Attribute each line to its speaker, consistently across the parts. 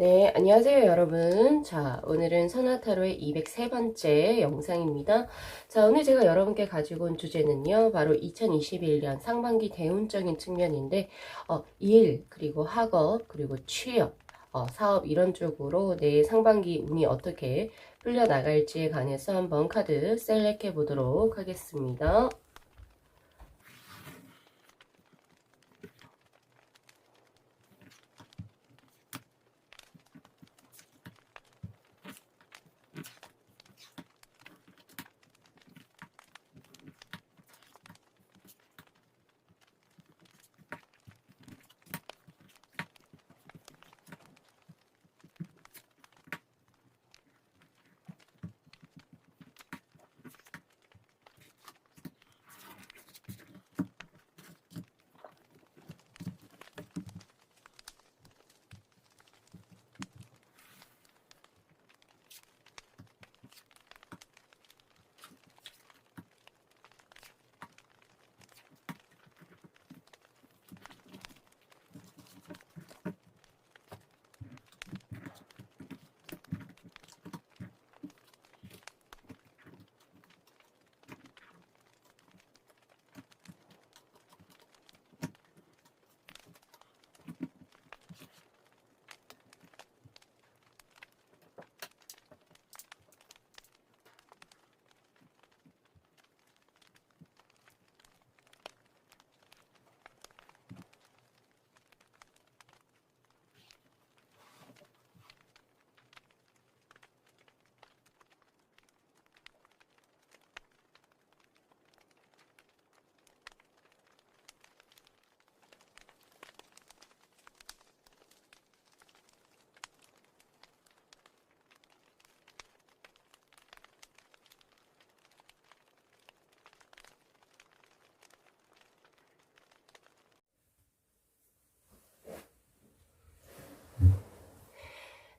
Speaker 1: 네, 안녕하세요, 여러분. 자, 오늘은 선화타로의 203번째 영상입니다. 자, 오늘 제가 여러분께 가지고 온 주제는요, 바로 2021년 상반기 대운적인 측면인데, 일, 그리고 학업, 그리고 취업, 사업 이런 쪽으로 내 상반기 운이 어떻게 풀려나갈지에 관해서 한번 카드 셀렉해 보도록 하겠습니다.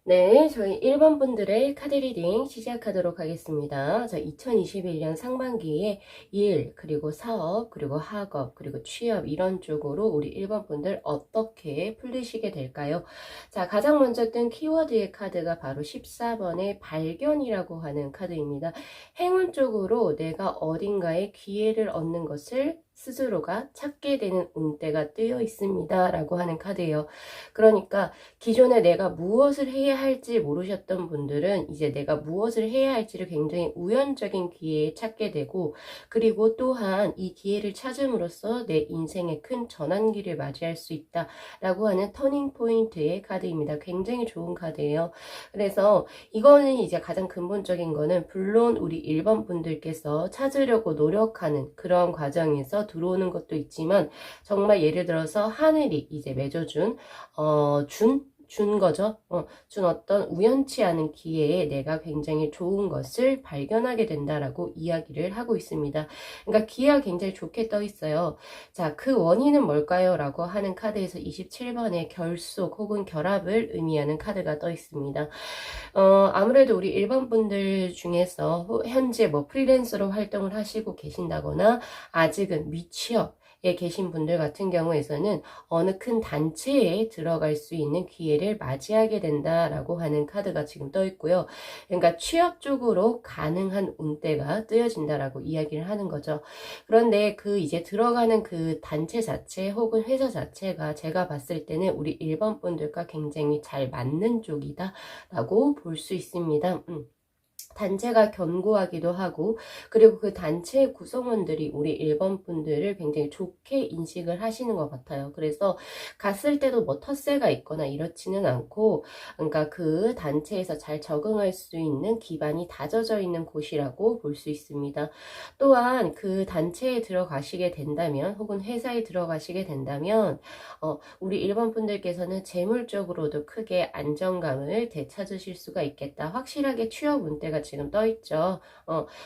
Speaker 1: 네, 저희 1번 분들의 카드 리딩 시작하도록 하겠습니다. 자, 2021년 상반기에 일, 그리고 사업, 그리고 학업, 그리고 취업 이런 쪽으로 우리 1번 분들 어떻게 풀리시게 될까요? 자, 가장 먼저 뜬 키워드의 카드가 바로 14번의 발견이라고 하는 카드입니다. 행운 쪽으로 내가 어딘가에 기회를 얻는 것을 스스로가 찾게 되는 운대가 뜨여 있습니다. 라고 하는 카드예요. 그러니까 기존에 내가 무엇을 해야 할지 모르셨던 분들은 이제 내가 무엇을 해야 할지를 굉장히 우연적인 기회에 찾게 되고, 그리고 또한 이 기회를 찾음으로써 내 인생의 큰 전환기를 맞이할 수 있다라고 하는 터닝 포인트의 카드입니다. 굉장히 좋은 카드예요. 그래서 이거는 이제 가장 근본적인 거는, 물론 우리 1번 분들께서 찾으려고 노력하는 그런 과정에서 들어오는 것도 있지만, 정말 예를 들어서 하늘이 이제 맺어준 준 거죠. 준 어떤 우연치 않은 기회에 내가 굉장히 좋은 것을 발견하게 된다라고 이야기를 하고 있습니다. 그러니까 기회가 굉장히 좋게 떠 있어요. 자, 그 원인은 뭘까요? 라고 하는 카드에서 27번의 결속 혹은 결합을 의미하는 카드가 떠 있습니다. 아무래도 우리 일반 분들 중에서 현재 뭐 프리랜서로 활동을 하시고 계신다거나 아직은 미취업 에 계신 분들 같은 경우에서는 어느 큰 단체에 들어갈 수 있는 기회를 맞이하게 된다라고 하는 카드가 지금 떠 있고요. 그러니까 취업 쪽으로 가능한 운대가 뜨여진다라고 이야기를 하는 거죠. 그런데 그 이제 들어가는 그 단체 자체 혹은 회사 자체가 제가 봤을 때는 우리 일반 분들과 굉장히 잘 맞는 쪽이다라고 볼 수 있습니다. 단체가 견고하기도 하고, 그리고 그 단체의 구성원들이 우리 1번 분들을 굉장히 좋게 인식을 하시는 것 같아요. 그래서 갔을 때도 뭐 텃세가 있거나 이렇지는 않고, 그러니까 그 단체에서 잘 적응할 수 있는 기반이 다져져 있는 곳이라고 볼 수 있습니다. 또한 그 단체에 들어가시게 된다면, 혹은 회사에 들어가시게 된다면, 우리 1번 분들께서는 재물적으로도 크게 안정감을 되찾으실 수가 있겠다. 확실하게 취업 운대 카드가 지금 떠 있죠.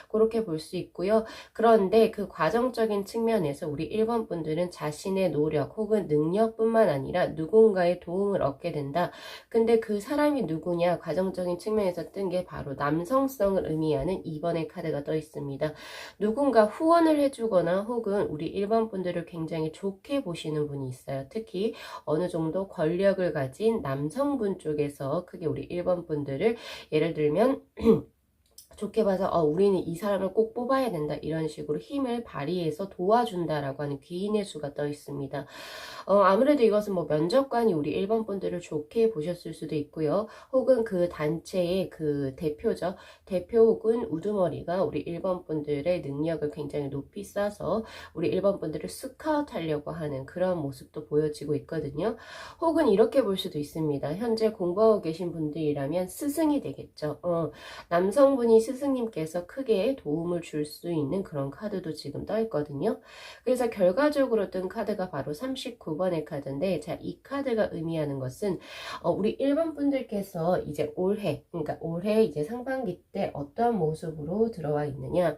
Speaker 1: 그렇게 볼 수 있고요. 그런데 그 과정적인 측면에서 우리 1번 분들은 자신의 노력 혹은 능력뿐만 아니라 누군가의 도움을 얻게 된다. 근데 그 사람이 누구냐, 과정적인 측면에서 뜬 게 바로 남성성을 의미하는 2번의 카드가 떠 있습니다. 누군가 후원을 해주거나 혹은 우리 1번 분들을 굉장히 좋게 보시는 분이 있어요. 특히 어느 정도 권력을 가진 남성분 쪽에서 크게 우리 1번 분들을 예를 들면 좋게 봐서 우리는 이 사람을 꼭 뽑아야 된다, 이런 식으로 힘을 발휘해서 도와준다라고 하는 귀인의 수가 떠 있습니다. 아무래도 이것은 뭐 면접관이 우리 1번 분들을 좋게 보셨을 수도 있고요. 혹은 그 단체의 그 대표죠. 대표 혹은 우두머리가 우리 1번 분들의 능력을 굉장히 높이 쌓아서 우리 1번 분들을 스카우트 하려고 하는 그런 모습도 보여지고 있거든요. 혹은 이렇게 볼 수도 있습니다. 현재 공부하고 계신 분들이라면 스승이 되겠죠. 남성분이 스승님께서 크게 도움을 줄 수 있는 그런 카드도 지금 떠 있거든요. 그래서 결과적으로 뜬 카드가 바로 39번의 카드인데, 자, 이 카드가 의미하는 것은 우리 1번 분들께서 이제 그러니까 올해 이제 상반기 때 어떠한 모습으로 들어와 있느냐,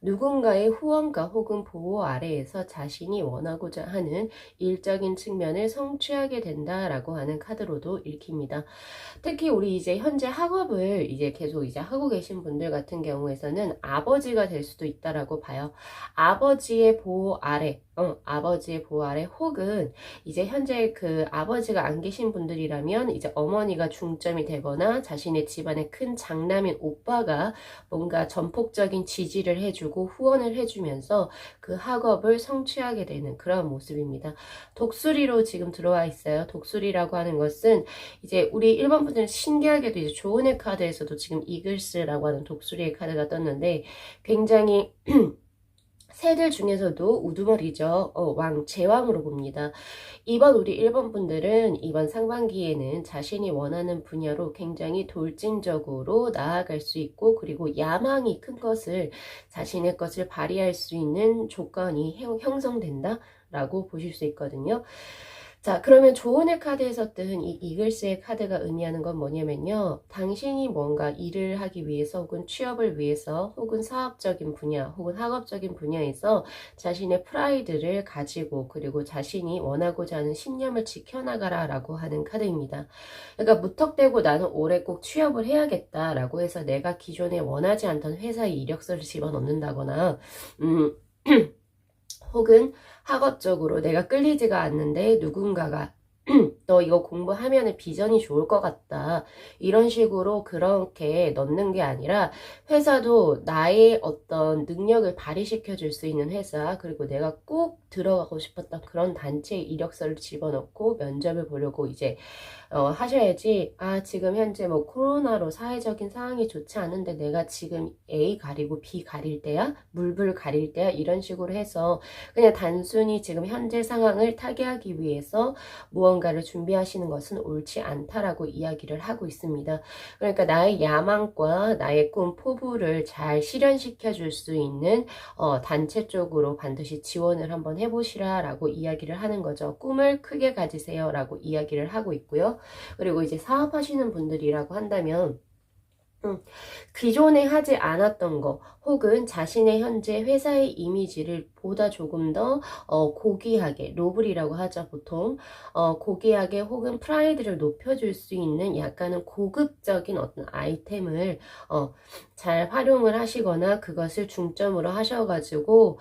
Speaker 1: 누군가의 후원과 혹은 보호 아래에서 자신이 원하고자 하는 일적인 측면을 성취하게 된다라고 하는 카드로도 읽힙니다. 특히 우리 이제 현재 학업을 이제 계속 이제 하고 계신 분들 같은 경우에서는 아버지가 될 수도 있다라고 봐요. 아버지의 보호 아래, 아버지의 보호 아래, 혹은 이제 현재 그 아버지가 안 계신 분들이라면 이제 어머니가 중점이 되거나 자신의 집안의 큰 장남인 오빠가 뭔가 전폭적인 지지를 해주고 후원을 해주면서 그 학업을 성취하게 되는 그런 모습입니다. 독수리로 지금 들어와 있어요. 독수리라고 하는 것은 이제 우리 1번 분들은 신기하게도 이제 조은의 카드에서도 지금 이글스라고 하는 독수리의 카드가 떴는데, 굉장히 새들 중에서도 우두머리죠. 제왕으로 봅니다. 이번 우리 1번 분들은 이번 상반기에는 자신이 원하는 분야로 굉장히 돌진적으로 나아갈 수 있고, 그리고 야망이 큰 것을, 자신의 것을 발휘할 수 있는 조건이 형성된다 라고 보실 수 있거든요. 자, 그러면 조언의 카드에서 뜬 이 이글스의 카드가 의미하는 건 뭐냐면요. 당신이 뭔가 일을 하기 위해서 혹은 취업을 위해서 혹은 사업적인 분야 혹은 학업적인 분야에서 자신의 프라이드를 가지고, 그리고 자신이 원하고자 하는 신념을 지켜나가라 라고 하는 카드입니다. 그러니까 무턱대고 나는 올해 꼭 취업을 해야겠다라고 해서 내가 기존에 원하지 않던 회사에 이력서를 집어넣는다거나 혹은 학업적으로 내가 끌리지가 않는데 누군가가 너 이거 공부하면 비전이 좋을 것 같다, 이런 식으로 그렇게 넣는 게 아니라, 회사도 나의 어떤 능력을 발휘시켜 줄 수 있는 회사, 그리고 내가 꼭 들어가고 싶었던 그런 단체에 이력서를 집어넣고 면접을 보려고 이제 하셔야지, 지금 현재 뭐 코로나로 사회적인 상황이 좋지 않은데 내가 지금 A 가리고 B 가릴 때야? 물불 가릴 때야? 이런 식으로 해서 그냥 단순히 지금 현재 상황을 타개하기 위해서 무언가를 준비하시는 것은 옳지 않다라고 이야기를 하고 있습니다. 그러니까 나의 야망과 나의 꿈, 포부를 잘 실현시켜 줄 수 있는 단체 쪽으로 반드시 지원을 한번 해보시라 라고 이야기를 하는 거죠. 꿈을 크게 가지세요 라고 이야기를 하고 있고요. 그리고 이제 사업하시는 분들이라고 한다면 기존에 하지 않았던 거, 혹은 자신의 현재 회사의 이미지를 보다 조금 더 고귀하게, 노블이라고 하죠 보통, 고귀하게 혹은 프라이드를 높여줄 수 있는 약간은 고급적인 어떤 아이템을 잘 활용을 하시거나 그것을 중점으로 하셔가지고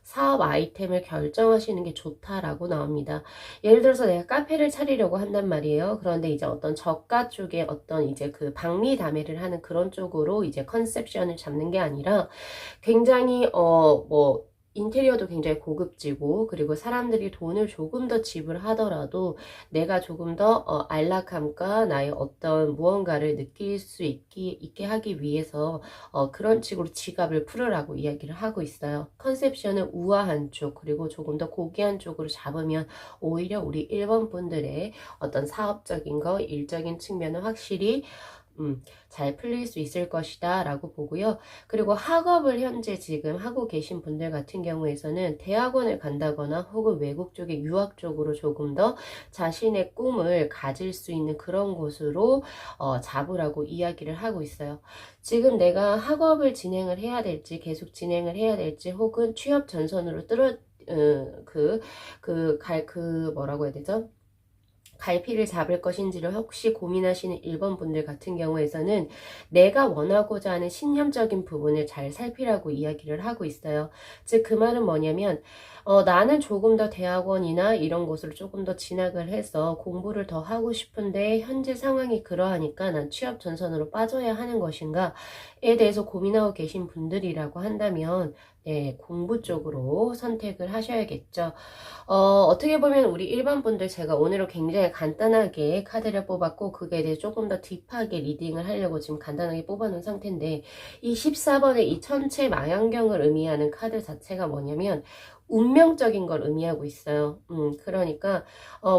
Speaker 1: 사업 아이템을 결정하시는 게 좋다라고 나옵니다. 예를 들어서 내가 카페를 차리려고 한단 말이에요. 그런데 이제 어떤 저가 쪽에 어떤 이제 그 박리다매를 하는 그런 쪽으로 이제 컨셉션을 잡는 게 아니라, 굉장히 뭐 인테리어도 굉장히 고급지고, 그리고 사람들이 돈을 조금 더 지불하더라도 내가 조금 더 안락함과 나의 어떤 무언가를 느낄 수 있게 하기 위해서 그런 식으로 지갑을 풀으라고 이야기를 하고 있어요. 컨셉션은 우아한 쪽, 그리고 조금 더 고귀한 쪽으로 잡으면 오히려 우리 1번 분들의 어떤 사업적인 거, 일적인 측면은 확실히 잘 풀릴 수 있을 것이다 라고 보고요. 그리고 학업을 현재 지금 하고 계신 분들 같은 경우에서는 대학원을 간다거나 혹은 외국 쪽에 유학 쪽으로 조금 더 자신의 꿈을 가질 수 있는 그런 곳으로 잡으라고 이야기를 하고 있어요. 지금 내가 학업을 진행을 해야 될지 계속 진행을 해야 될지 혹은 취업 전선으로 뭐라고 해야 되죠? 갈피를 잡을 것인지를 혹시 고민하시는 1번 분들 같은 경우에서는 내가 원하고자 하는 신념적인 부분을 잘 살피라고 이야기를 하고 있어요. 즉 그 말은 뭐냐면 나는 조금 더 대학원이나 이런 곳으로 조금 더 진학을 해서 공부를 더 하고 싶은데 현재 상황이 그러하니까 난 취업 전선으로 빠져야 하는 것인가에 대해서 고민하고 계신 분들이라고 한다면 네, 공부 쪽으로 선택을 하셔야겠죠. 어떻게 보면 우리 일반 분들 제가 오늘은 굉장히 간단하게 카드를 뽑았고 그게 대해 조금 더 딥하게 리딩을 하려고 지금 간단하게 뽑아놓은 상태인데 이 14번의 이 천체 망원경을 의미하는 카드 자체가 뭐냐면 운명적인 걸 의미하고 있어요. 그러니까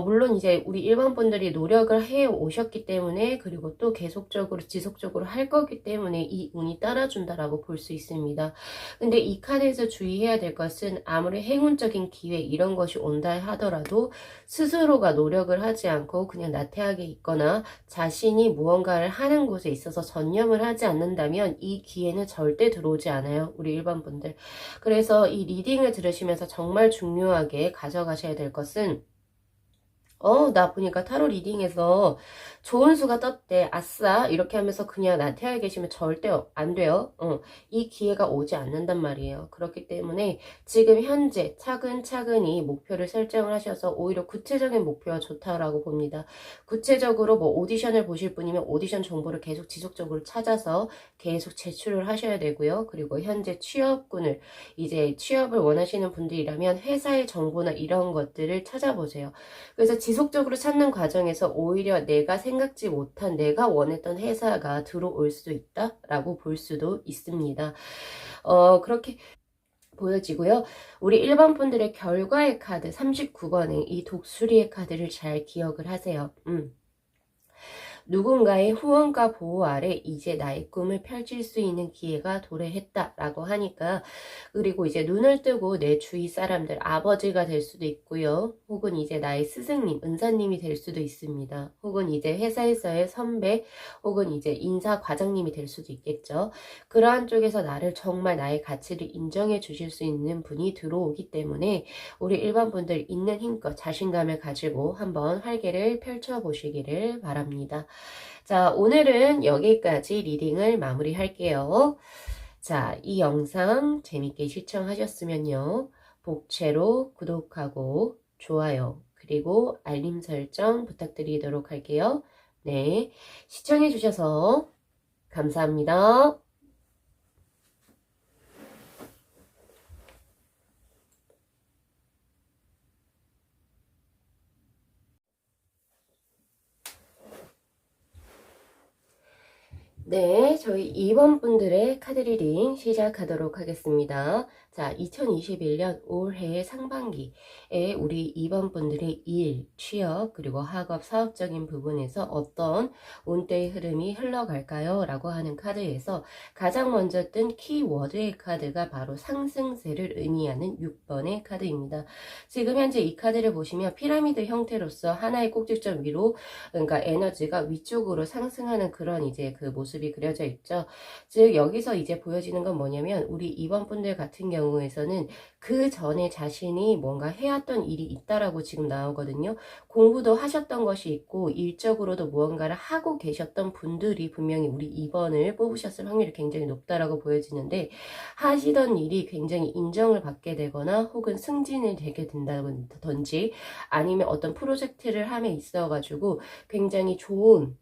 Speaker 1: 물론 이제 우리 일반 분들이 노력을 해 오셨기 때문에 그리고 또 계속적으로 지속적으로 할 거기 때문에 이 운이 따라준다라고 볼 수 있습니다. 근데 이 카드에서 주의해야 될 것은 아무리 행운적인 기회 이런 것이 온다 하더라도 스스로가 노력을 하지 않고 그냥 나태하게 있거나 자신이 무언가를 하는 곳에 있어서 전념을 하지 않는다면 이 기회는 절대 들어오지 않아요. 우리 일반 분들. 그래서 이 리딩을 들으시면서 정말 중요하게 가져가셔야 될 것은 나 보니까 타로 리딩에서 좋은 수가 떴대. 아싸. 이렇게 하면서 그냥 나태하게 계시면 절대 안 돼요. 이 기회가 오지 않는단 말이에요. 그렇기 때문에 지금 현재 차근차근히 목표를 설정을 하셔서 오히려 구체적인 목표가 좋다라고 봅니다. 구체적으로 뭐 오디션을 보실 분이면 오디션 정보를 계속 지속적으로 찾아서 계속 제출을 하셔야 되고요. 그리고 현재 취업군을 이제 취업을 원하시는 분들이라면 회사의 정보나 이런 것들을 찾아보세요. 그래서 지속적으로 찾는 과정에서 오히려 내가 생각지 못한 내가 원했던 회사가 들어올 수도 있다라고 볼 수도 있습니다. 그렇게 보여지고요. 우리 일반 분들의 결과의 카드 39번의 이 독수리의 카드를 잘 기억을 하세요. 누군가의 후원과 보호 아래 이제 나의 꿈을 펼칠 수 있는 기회가 도래했다라고 하니까 그리고 이제 눈을 뜨고 내 주위 사람들 아버지가 될 수도 있고요. 혹은 이제 나의 스승님, 은사님이 될 수도 있습니다. 혹은 이제 회사에서의 선배 혹은 이제 인사 과장님이 될 수도 있겠죠. 그러한 쪽에서 나를 정말 나의 가치를 인정해 주실 수 있는 분이 들어오기 때문에 우리 일반 분들 있는 힘껏 자신감을 가지고 한번 활개를 펼쳐 보시기를 바랍니다. 자, 오늘은 여기까지 리딩을 마무리할게요. 자, 이 영상 재밌게 시청하셨으면요. 복채로 구독하고 좋아요 그리고 알림 설정 부탁드리도록 할게요. 네, 시청해주셔서 감사합니다. 네, 저희 2번 분들의 카드 리딩 시작하도록 하겠습니다. 자, 2021년 올해 상반기에 우리 2번 분들의 일, 취업, 그리고 학업, 사업적인 부분에서 어떤 운대의 흐름이 흘러갈까요? 라고 하는 카드에서 가장 먼저 뜬 키워드의 카드가 바로 상승세를 의미하는 6번의 카드입니다. 지금 현재 이 카드를 보시면 피라미드 형태로서 하나의 꼭지점 위로 그러니까 에너지가 위쪽으로 상승하는 그런 이제 그 모습이 그려져 있죠. 즉 여기서 이제 보여지는 건 뭐냐면 우리 2번 분들 같은 경우에서는 그 전에 자신이 뭔가 해왔던 일이 있다라고 지금 나오거든요. 공부도 하셨던 것이 있고 일적으로도 무언가를 하고 계셨던 분들이 분명히 우리 2번을 뽑으셨을 확률이 굉장히 높다라고 보여지는데 하시던 일이 굉장히 인정을 받게 되거나 혹은 승진을 되게 된다든지 아니면 어떤 프로젝트를 함에 있어가지고 굉장히 좋은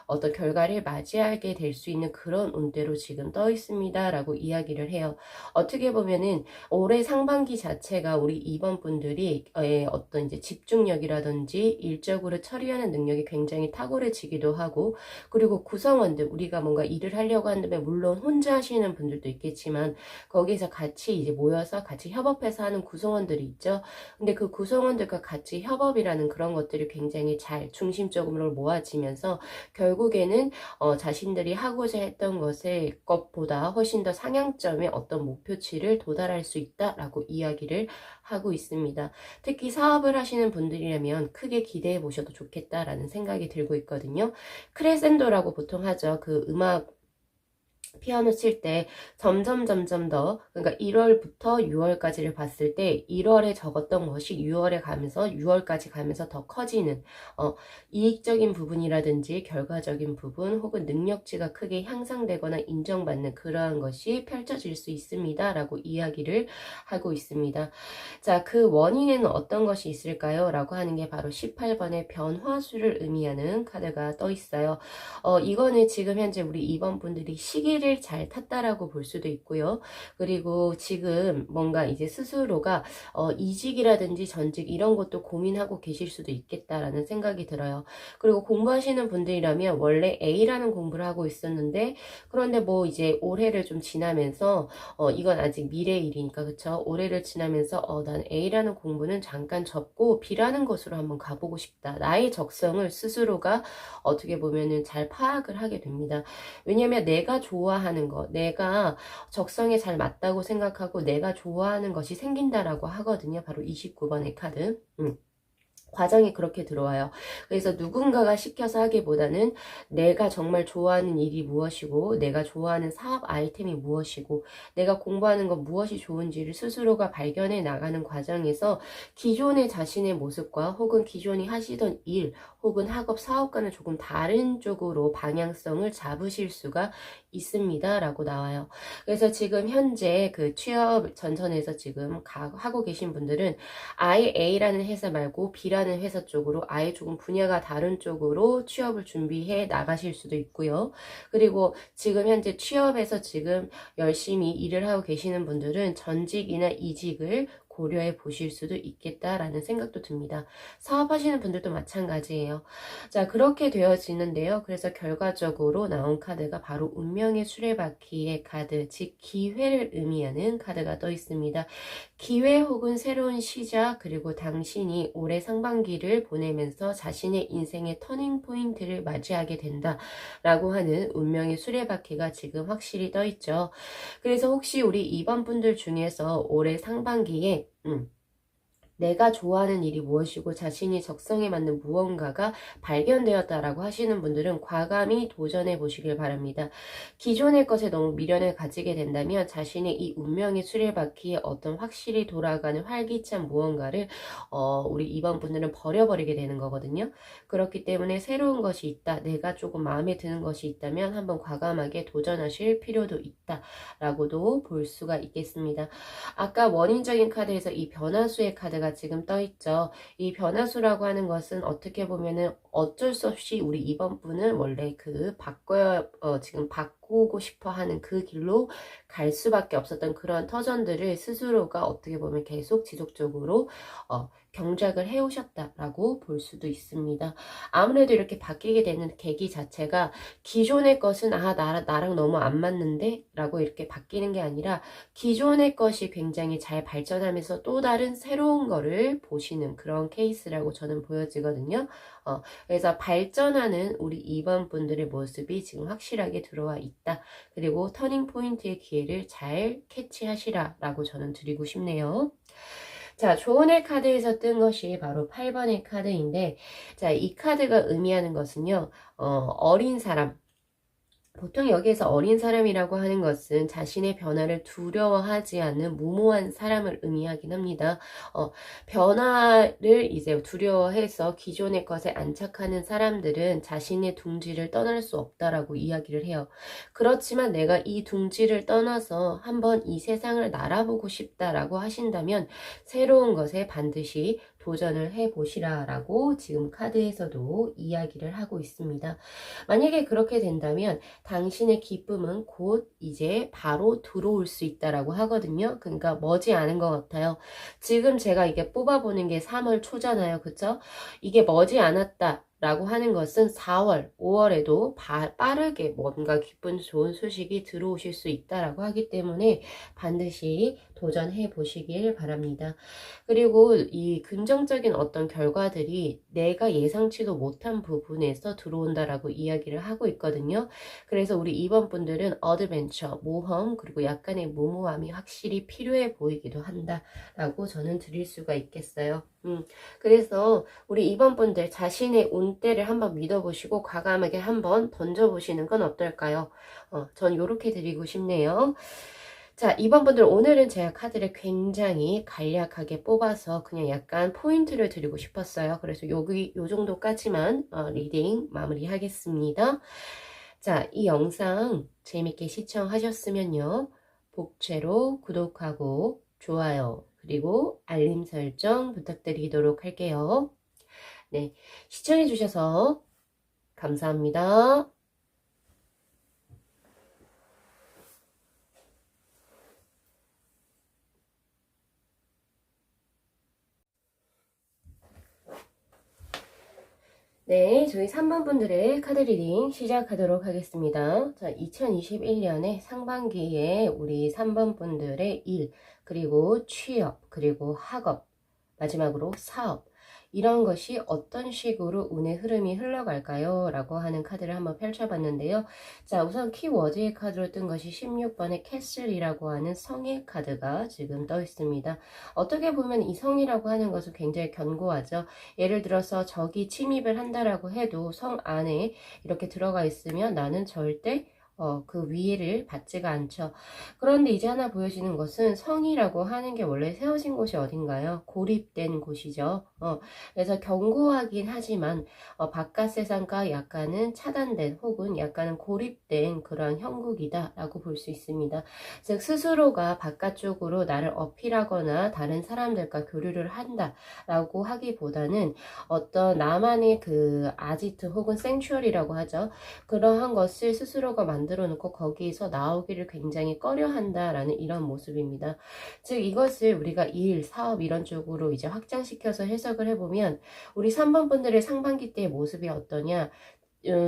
Speaker 1: 어떤 결과를 맞이하게 될 수 있는 그런 운대로 지금 떠 있습니다 라고 이야기를 해요. 어떻게 보면은 올해 상반기 자체가 우리 2번 분들이 어떤 이제 집중력이라든지 일적으로 처리하는 능력이 굉장히 탁월해지기도 하고, 그리고 구성원들, 우리가 뭔가 일을 하려고 한다면 물론 혼자 하시는 분들도 있겠지만 거기서 같이 이제 모여서 같이 협업해서 하는 구성원들이 있죠. 근데 그 구성원들과 같이 협업이라는 그런 것들이 굉장히 잘 중심적으로 모아지면서 결국에는 자신들이 하고자 했던 것보다 훨씬 더 상향점의 어떤 목표치를 도달할 수 있다라고 이야기를 하고 있습니다. 특히 사업을 하시는 분들이라면 크게 기대해 보셔도 좋겠다라는 생각이 들고 있거든요. 크레센도라고 보통 하죠. 그 음악 피아노 칠 때 점점 더, 그러니까 1월부터 6월까지를 봤을 때 1월에 적었던 것이 6월에 가면서 6월까지 가면서 더 커지는 이익적인 부분이라든지 결과적인 부분 혹은 능력치가 크게 향상되거나 인정받는 그러한 것이 펼쳐질 수 있습니다 라고 이야기를 하고 있습니다. 자, 그 원인에는 어떤 것이 있을까요? 라고 하는 게 바로 18번의 변화수를 의미하는 카드가 떠 있어요. 이거는 지금 현재 우리 2번 분들이 시기를 잘 탔다라고 볼 수도 있고요. 그리고 지금 뭔가 이제 스스로가 이직이라든지 전직 이런 것도 고민하고 계실 수도 있겠다라는 생각이 들어요. 그리고 공부하시는 분들이라면 원래 A라는 공부를 하고 있었는데, 그런데 뭐 이제 올해를 좀 지나면서 이건 아직 미래 일이니까 그쵸? 올해를 지나면서 난 A라는 공부는 잠깐 접고 B라는 것으로 한번 가보고 싶다. 나의 적성을 스스로가 어떻게 보면은 잘 파악을 하게 됩니다. 왜냐면 내가 좋아하는 것, 내가 적성에 잘 맞다고 생각하고 내가 좋아하는 것이 생긴다라고 하거든요. 바로 29번의 카드. 과정이 그렇게 들어와요. 그래서 누군가가 시켜서 하기보다는 내가 정말 좋아하는 일이 무엇이고 내가 좋아하는 사업 아이템이 무엇이고 내가 공부하는 건 무엇이 좋은지를 스스로가 발견해 나가는 과정에서 기존의 자신의 모습과 혹은 기존이 하시던 일 혹은 학업 사업과는 조금 다른 쪽으로 방향성을 잡으실 수가 있습니다 라고 나와요. 그래서 지금 현재 그 취업 전선에서 지금 하고 계신 분들은 아예 A라는 회사 말고 B라는 회사 쪽으로 아예 조금 분야가 다른 쪽으로 취업을 준비해 나가실 수도 있고요. 그리고 지금 현재 취업에서 지금 열심히 일을 하고 계시는 분들은 전직이나 이직을 고려해 보실 수도 있겠다라는 생각도 듭니다. 사업하시는 분들도 마찬가지예요. 자, 그렇게 되어지는데요. 그래서 결과적으로 나온 카드가 바로 운명의 수레바퀴의 카드, 즉 기회를 의미하는 카드가 떠 있습니다. 기회 혹은 새로운 시작, 그리고 당신이 올해 상반기를 보내면서 자신의 인생의 터닝 포인트를 맞이하게 된다 라고 하는 운명의 수레바퀴가 지금 확실히 떠 있죠. 그래서 혹시 우리 2번 분들 중에서 올해 상반기에 내가 좋아하는 일이 무엇이고 자신이 적성에 맞는 무언가가 발견되었다라고 하시는 분들은 과감히 도전해 보시길 바랍니다. 기존의 것에 너무 미련을 가지게 된다면 자신의 이 운명의 수레바퀴에 어떤 확실히 돌아가는 활기찬 무언가를 우리 이번 분들은 버려버리게 되는 거거든요. 그렇기 때문에 새로운 것이 있다, 내가 조금 마음에 드는 것이 있다면 한번 과감하게 도전하실 필요도 있다라고도 볼 수가 있겠습니다. 아까 원인적인 카드에서 이 변화수의 카드가 지금 떠있죠. 이 변화수라고 하는 것은 어떻게 보면은 어쩔 수 없이 우리 이번 분은 원래 지금 바꾸고 싶어 하는 그 길로 갈 수밖에 없었던 그런 터전들을 스스로가 어떻게 보면 계속 지속적으로 경작을 해오셨다라고 볼 수도 있습니다. 아무래도 이렇게 바뀌게 되는 계기 자체가 기존의 것은 나랑 너무 안 맞는데 라고 이렇게 바뀌는 게 아니라 기존의 것이 굉장히 잘 발전하면서 또 다른 새로운 거를 보시는 그런 케이스라고 저는 보여지거든요. 그래서 발전하는 우리 2번 분들의 모습이 지금 확실하게 들어와 있다. 그리고 터닝 포인트의 기회를 잘 캐치하시라 라고 저는 드리고 싶네요. 자, 조언의 카드에서 뜬 것이 바로 8번의 카드인데, 자, 이 카드가 의미하는 것은요, 어린 사람, 보통 여기에서 어린 사람이라고 하는 것은 자신의 변화를 두려워하지 않는 무모한 사람을 의미하긴 합니다. 변화를 이제 두려워해서 기존의 것에 안착하는 사람들은 자신의 둥지를 떠날 수 없다라고 이야기를 해요. 그렇지만 내가 이 둥지를 떠나서 한번 이 세상을 날아보고 싶다라고 하신다면 새로운 것에 반드시 도전을 해보시라 라고 지금 카드에서도 이야기를 하고 있습니다. 만약에 그렇게 된다면 당신의 기쁨은 곧 이제 바로 들어올 수 있다라고 하거든요. 그러니까 머지않은 것 같아요. 지금 제가 이게 뽑아보는 게 3월 초잖아요. 그쵸? 이게 머지않았다 라고 하는 것은 4월, 5월에도 빠르게 뭔가 기쁜 좋은 소식이 들어오실 수 있다라고 하기 때문에 반드시 도전해 보시길 바랍니다. 그리고 이 긍정적인 어떤 결과들이 내가 예상치도 못한 부분에서 들어온다라고 이야기를 하고 있거든요. 그래서 우리 2번 분들은 어드벤처, 모험, 그리고 약간의 무모함이 확실히 필요해 보이기도 한다라고 저는 드릴 수가 있겠어요. 그래서 우리 2번 분들 자신의 운대를 한번 믿어보시고 과감하게 한번 던져보시는 건 어떨까요? 전 이렇게 드리고 싶네요. 자, 2번 분들 오늘은 제가 카드를 굉장히 간략하게 뽑아서 그냥 약간 포인트를 드리고 싶었어요. 그래서 요 정도까지만 리딩 마무리하겠습니다. 자, 이 영상 재밌게 시청하셨으면요. 복채로 구독하고 좋아요 그리고 알림 설정 부탁드리도록 할게요. 네, 시청해주셔서 감사합니다. 네, 저희 3번 분들의 카드 리딩 시작하도록 하겠습니다. 자, 2021년의 상반기에 우리 3번 분들의 일, 그리고 취업, 그리고 학업, 마지막으로 사업, 이런 것이 어떤 식으로 운의 흐름이 흘러갈까요? 라고 하는 카드를 한번 펼쳐봤는데요. 자, 우선 키워드의 카드로 뜬 것이 16번의 캐슬이라고 하는 성의 카드가 지금 떠 있습니다. 어떻게 보면 이 성이라고 하는 것은 굉장히 견고하죠. 예를 들어서 적이 침입을 한다라고 해도 성 안에 이렇게 들어가 있으면 나는 절대 그 위해를 받지가 않죠. 그런데 이제 하나 보여지는 것은 성이라고 하는 게 원래 세워진 곳이 어딘가요? 고립된 곳이죠. 그래서 견고하긴 하지만 바깥 세상과 약간은 차단된 혹은 약간은 고립된 그런 형국이다 라고 볼 수 있습니다. 즉 스스로가 바깥쪽으로 나를 어필하거나 다른 사람들과 교류를 한다 라고 하기보다는 어떤 나만의 그 아지트 혹은 생츄얼이라고 하죠. 그러한 것을 스스로가 만들어 놓고 거기에서 나오기를 굉장히 꺼려 한다라는 이런 모습입니다. 즉 이것을 우리가 일, 사업 이런 쪽으로 이제 확장시켜서 해석을 해보면 우리 3번 분들의 상반기 때의 모습이 어떠냐?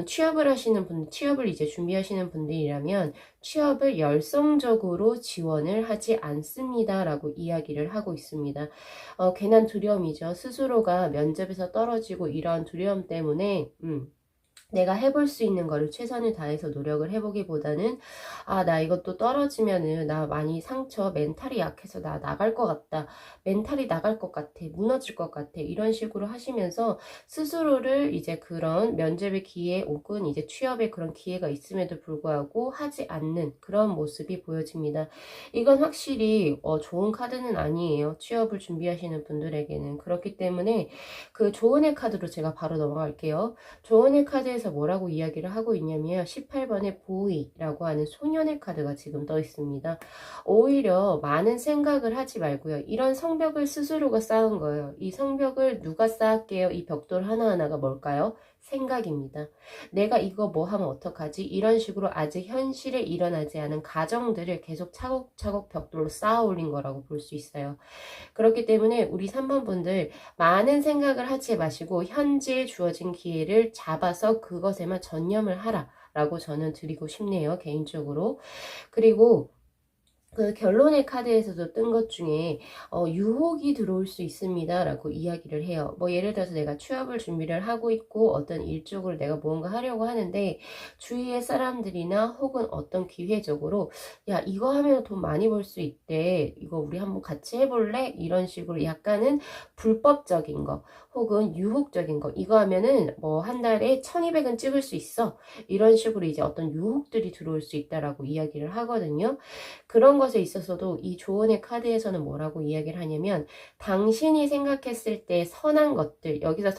Speaker 1: 취업을 하시는 분, 취업을 이제 준비하시는 분들이라면 취업을 열성적으로 지원을 하지 않습니다라고 이야기를 하고 있습니다. 괜한 두려움이죠. 스스로가 면접에서 떨어지고 이런 두려움 때문에 내가 해볼 수 있는 거를 최선을 다해서 노력을 해보기보다는 나 이것도 떨어지면은 나 많이 상처, 멘탈이 약해서 나 나갈 것 같다. 멘탈이 나갈 것 같아. 무너질 것 같아. 이런 식으로 하시면서 스스로를 이제 그런 면접의 기회 혹은 이제 취업의 그런 기회가 있음에도 불구하고 하지 않는 그런 모습이 보여집니다. 이건 확실히 좋은 카드는 아니에요. 취업을 준비하시는 분들에게는. 그렇기 때문에 그 조언의 카드로 제가 바로 넘어갈게요. 조언의 카드에서 뭐라고 이야기를 하고 있냐면 18번의 보이라고 하는 소년의 카드가 지금 떠 있습니다. 오히려 많은 생각을 하지 말고요. 이런 성벽을 스스로가 쌓은 거예요. 이 성벽을 누가 쌓을게요? 이 벽돌 하나하나가 뭘까요? 생각입니다. 내가 이거 뭐 하면 어떡하지? 이런 식으로 아직 현실에 일어나지 않은 가정들을 계속 차곡차곡 벽돌로 쌓아 올린 거라고 볼 수 있어요. 그렇기 때문에 우리 3번 분들 많은 생각을 하지 마시고 현재 주어진 기회를 잡아서 그것에만 전념을 하라 라고 저는 드리고 싶네요. 개인적으로. 그리고 그 결론의 카드에서도 뜬 것 중에 유혹이 들어올 수 있습니다 라고 이야기를 해요. 뭐 예를 들어서 내가 취업을 준비를 하고 있고 어떤 일 쪽으로 내가 무언가 하려고 하는데 주위의 사람들이나 혹은 어떤 기회적으로 야 이거 하면 돈 많이 벌 수 있대. 이거 우리 한번 같이 해볼래? 이런 식으로 약간은 불법적인 거 혹은 유혹적인 거 이거 하면은 뭐 한 달에 1200은 찍을 수 있어. 이런 식으로 이제 어떤 유혹들이 들어올 수 있다라고 이야기를 하거든요. 그런 것에 있어서도 이 조언의 카드에서는 뭐라고 이야기를 하냐면 당신이 생각했을 때 선한 것들 여기서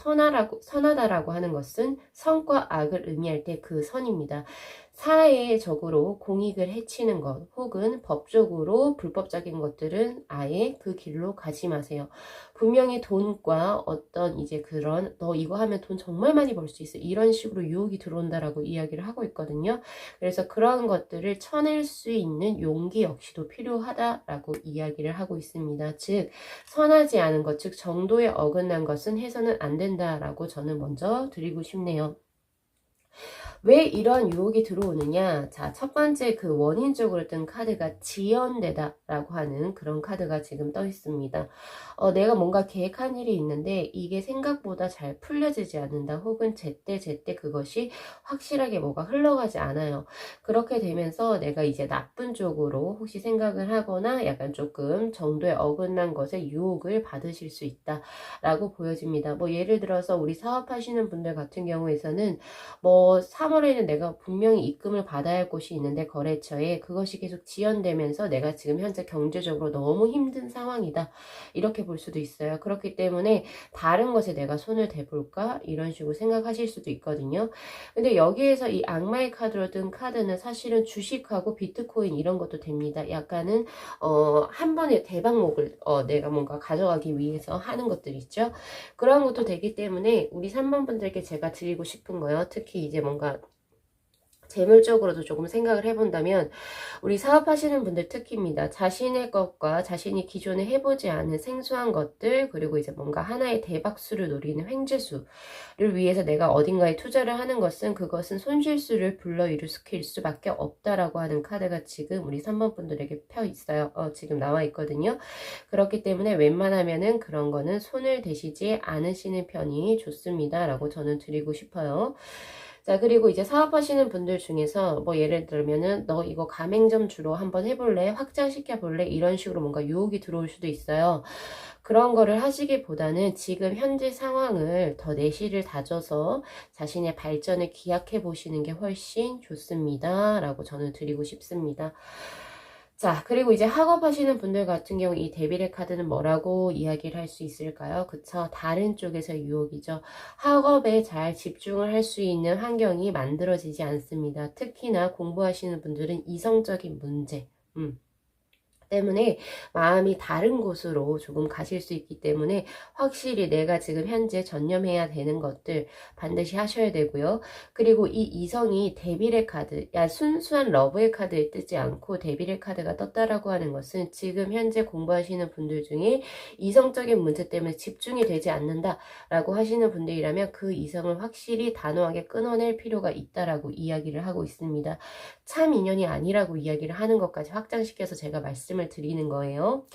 Speaker 1: 선하다라고 하는 것은 선과 악을 의미할 때 그 선입니다. 사회적으로 공익을 해치는 것 혹은 법적으로 불법적인 것들은 아예 그 길로 가지 마세요. 분명히 돈과 어떤 이제 그런 너 이거 하면 돈 정말 많이 벌 수 있어 이런 식으로 유혹이 들어온다라고 이야기를 하고 있거든요. 그래서 그런 것들을 쳐낼 수 있는 용기 역시도 필요하다라고 이야기를 하고 있습니다. 즉 선하지 않은 것, 즉 정도에 어긋난 것은 해서는 안 된다라고 저는 먼저 드리고 싶네요. 왜 이런 유혹이 들어오느냐? 자, 첫 번째 그 원인적으로 뜬 카드가 지연되다 라고 하는 그런 카드가 지금 떠 있습니다. 내가 뭔가 계획한 일이 있는데 이게 생각보다 잘 풀려지지 않는다. 혹은 제때 그것이 확실하게 뭐가 흘러가지 않아요. 그렇게 되면서 내가 이제 나쁜 쪽으로 혹시 생각을 하거나 약간 조금 정도에 어긋난 것에 유혹을 받으실 수 있다 라고 보여집니다. 뭐 예를 들어서 우리 사업하시는 분들 같은 경우에서는 뭐 3월에는 내가 분명히 입금을 받아야 할 곳이 있는데 거래처에 그것이 계속 지연되면서 내가 지금 현재 경제적으로 너무 힘든 상황이다. 이렇게 볼 수도 있어요. 그렇기 때문에 다른 것에 내가 손을 대볼까? 이런 식으로 생각하실 수도 있거든요. 근데 여기에서 이 악마의 카드로 뜬 카드는 사실은 주식하고 비트코인 이런 것도 됩니다. 약간은 한 번에 대박목을 내가 뭔가 가져가기 위해서 하는 것들 있죠. 그런 것도 되기 때문에 우리 3번 분들께 제가 드리고 싶은 거요. 특히 이제 뭔가 재물적으로도 조금 생각을 해본다면 우리 사업하시는 분들 특히입니다. 자신의 것과 자신이 기존에 해보지 않은 생소한 것들 그리고 이제 뭔가 하나의 대박수를 노리는 횡재수를 위해서 내가 어딘가에 투자를 하는 것은 그것은 손실수를 불러일으킬 수밖에 없다라고 하는 카드가 지금 우리 3번 분들에게 펴 있어요. 지금 나와 있거든요. 그렇기 때문에 웬만하면은 그런 거는 손을 대시지 않으시는 편이 좋습니다. 라고 저는 드리고 싶어요. 자, 그리고 이제 사업하시는 분들 중에서 뭐 예를 들면은 너 이거 가맹점 주로 한번 해볼래? 확장시켜 볼래? 이런 식으로 뭔가 유혹이 들어올 수도 있어요. 그런 거를 하시기보다는 지금 현재 상황을 더 내실을 다져서 자신의 발전을 기약해 보시는 게 훨씬 좋습니다. 라고 저는 드리고 싶습니다. 자, 그리고 이제 학업하시는 분들 같은 경우 이 데빌의 카드는 뭐라고 이야기를 할 수 있을까요? 그쵸? 다른 쪽에서 유혹이죠. 학업에 잘 집중을 할 수 있는 환경이 만들어지지 않습니다. 특히나 공부하시는 분들은 이성적인 문제, 때문에 마음이 다른 곳으로 조금 가실 수 있기 때문에 확실히 내가 지금 현재 전념해야 되는 것들 반드시 하셔야 되고요. 그리고 이 이성이 데빌의 카드, 순수한 러브의 카드에 뜨지 않고 데빌의 카드가 떴다라고 하는 것은 지금 현재 공부하시는 분들 중에 이성적인 문제 때문에 집중이 되지 않는다라고 하시는 분들이라면 그 이성을 확실히 단호하게 끊어낼 필요가 있다라고 이야기를 하고 있습니다. 참 인연이 아니라고 이야기를 하는 것까지 확장시켜서 제가 말씀을 드리는 거예요.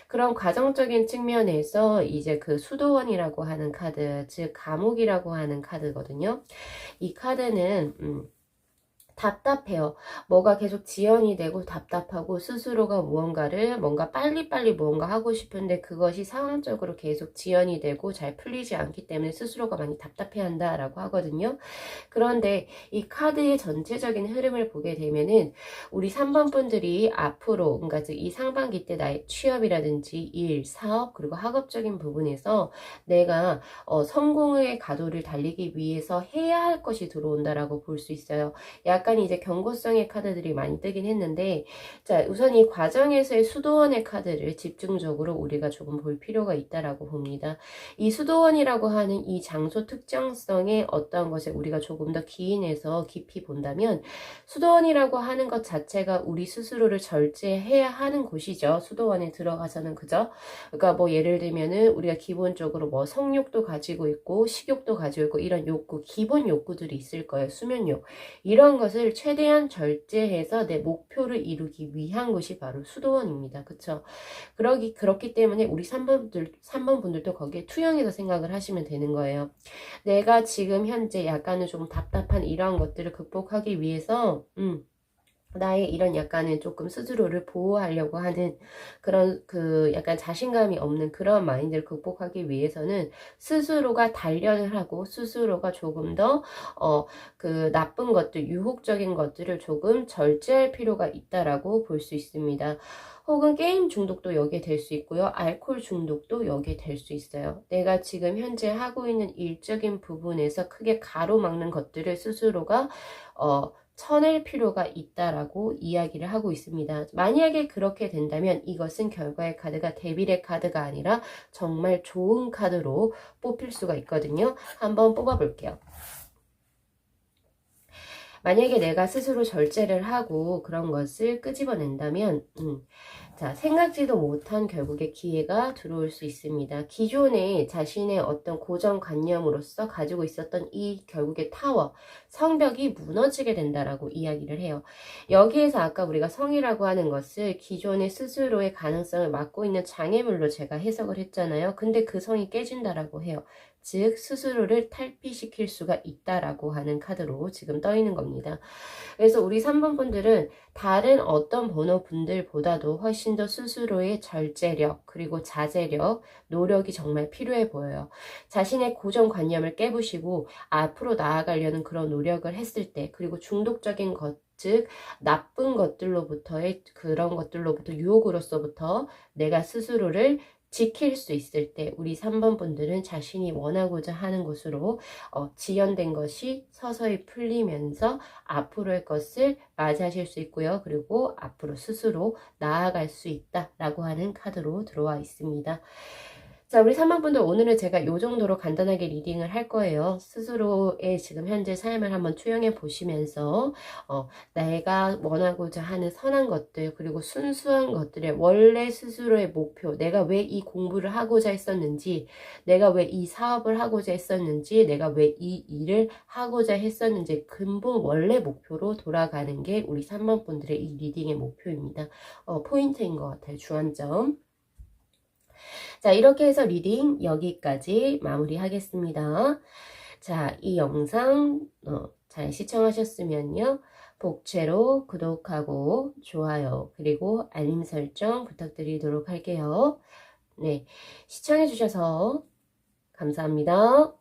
Speaker 1: 그런 과정적인 측면에서 이제 그 수도원이라고 하는 카드, 즉 감옥이라고 하는 카드거든요. 이 카드는 답답해요. 뭐가 계속 지연이 되고 답답하고 스스로가 무언가를 뭔가 빨리빨리 무언가 하고 싶은데 그것이 상황적으로 계속 지연이 되고 잘 풀리지 않기 때문에 스스로가 많이 답답해한다라고 하거든요. 그런데 이 카드의 전체적인 흐름을 보게 되면은 우리 3번 분들이 앞으로 그러니까 이 상반기 때 나의 취업이라든지 일, 사업 그리고 학업적인 부분에서 내가 성공의 가도를 달리기 위해서 해야 할 것이 들어온다라고 볼 수 있어요. 약간 이제 경고성의 카드들이 많이 뜨긴 했는데 자 우선 이 과정에서의 수도원의 카드를 집중적으로 우리가 조금 볼 필요가 있다라고 봅니다. 이 수도원이라고 하는 이 장소 특정성의 어떤 것에 우리가 조금 더 기인해서 깊이 본다면 수도원이라고 하는 것 자체가 우리 스스로를 절제해야 하는 곳이죠. 수도원에 들어가서는 그죠? 그러니까 뭐 예를 들면은 우리가 기본적으로 뭐 성욕도 가지고 있고 식욕도 가지고 있고 이런 욕구, 기본 욕구들이 있을 거예요. 수면욕. 이런 것을 최대한 절제해서 내 목표를 이루기 위한 곳이 바로 수도원입니다. 그쵸? 그렇기 때문에 우리 3번 분들도 거기에 투영해서 생각을 하시면 되는 거예요. 내가 지금 현재 약간은 좀 답답한 이러한 것들을 극복하기 위해서, 나의 이런 약간은 조금 스스로를 보호하려고 하는 그런 약간 자신감이 없는 그런 마인드를 극복하기 위해서는 스스로가 단련을 하고 스스로가 조금 더 나쁜 것들, 유혹적인 것들을 조금 절제할 필요가 있다라고 볼 수 있습니다. 혹은 게임 중독도 여기에 될 수 있고요. 알코올 중독도 여기에 될 수 있어요. 내가 지금 현재 하고 있는 일적인 부분에서 크게 가로막는 것들을 스스로가 쳐낼 필요가 있다라고 이야기를 하고 있습니다. 만약에 그렇게 된다면 이것은 결과의 카드가 데빌의 카드가 아니라 정말 좋은 카드로 뽑힐 수가 있거든요. 한번 뽑아볼게요. 만약에 내가 스스로 절제를 하고 그런 것을 끄집어낸다면 자, 생각지도 못한 결국에 기회가 들어올 수 있습니다. 기존에 자신의 어떤 고정관념으로서 가지고 있었던 이 결국에 타워, 성벽이 무너지게 된다라고 이야기를 해요. 여기에서 아까 우리가 성이라고 하는 것을 기존의 스스로의 가능성을 막고 있는 장애물로 제가 해석을 했잖아요. 근데 그 성이 깨진다라고 해요. 즉 스스로를 탈피시킬 수가 있다라고 하는 카드로 지금 떠 있는 겁니다. 그래서 우리 3번 분들은 다른 어떤 번호 분들보다도 훨씬 더 스스로의 절제력 그리고 자제력, 노력이 정말 필요해 보여요. 자신의 고정관념을 깨부시고 앞으로 나아가려는 그런 노력을 했을 때, 그리고 중독적인 것, 즉 나쁜 것들로부터의 그런 것들로부터 유혹으로서부터 내가 스스로를 지킬 수 있을 때 우리 3번 분들은 자신이 원하고자 하는 것으로 지연된 것이 서서히 풀리면서 앞으로의 것을 맞이하실 수 있고요. 그리고 앞으로 스스로 나아갈 수 있다라고 하는 카드로 들어와 있습니다. 자, 우리 3번 분들 오늘은 제가 이 정도로 간단하게 리딩을 할 거예요. 스스로의 지금 현재 삶을 한번 투영해 보시면서 내가 원하고자 하는 선한 것들 그리고 순수한 것들의 원래 스스로의 목표, 내가 왜 이 공부를 하고자 했었는지, 내가 왜 이 사업을 하고자 했었는지, 내가 왜 이 일을 하고자 했었는지 근본 원래 목표로 돌아가는 게 우리 3번 분들의 이 리딩의 목표입니다. 포인트인 것 같아요. 주안점. 자, 이렇게 해서 리딩 여기까지 마무리하겠습니다. 자, 이 영상 잘 시청하셨으면요. 복채로 구독하고 좋아요 그리고 알림 설정 부탁드리도록 할게요. 네, 시청해주셔서 감사합니다.